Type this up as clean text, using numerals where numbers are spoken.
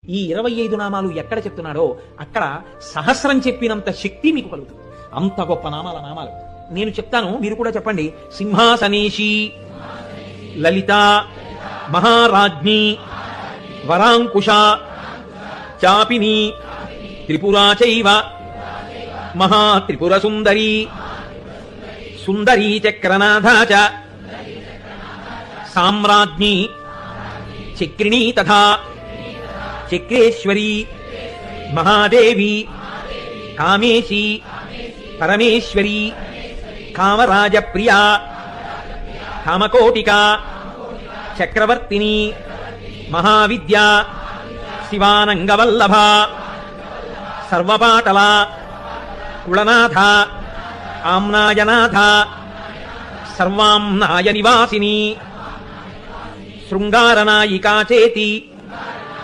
ఈ 25 నామాలు ఎక్కడ చెప్తున్నాడో అక్కడ సహస్రం చెప్పినంత శక్తి మీకు కలుగుతుంది. అంత గొప్ప నామాలు నేను చెప్తాను, మీరు కూడా చెప్పండి. సింహాసనేషి, లలిత, మహారాజ్ఞి, వరాంకుశ, చాపిని, త్రిపురా చైవ, మహాత్రిపుర సుందరి, సుందరీ చక్రనాథ చ, సామ్రాజ్ఞి, చక్రిణీ తథా చక్రేశ్వరి, మహాదేవి, కామేశి, పరమేశ్వరి, కామరాజ ప్రియా, కామకోటిక, చక్రవర్తిని, మహావిద్య, శివానంగవల్లభ, సర్వపాటల, కుళనాథ, ఆమ్నాయనాథ, సర్వాంనాయ నివాసిని, శృంగారనాయికా చేతి,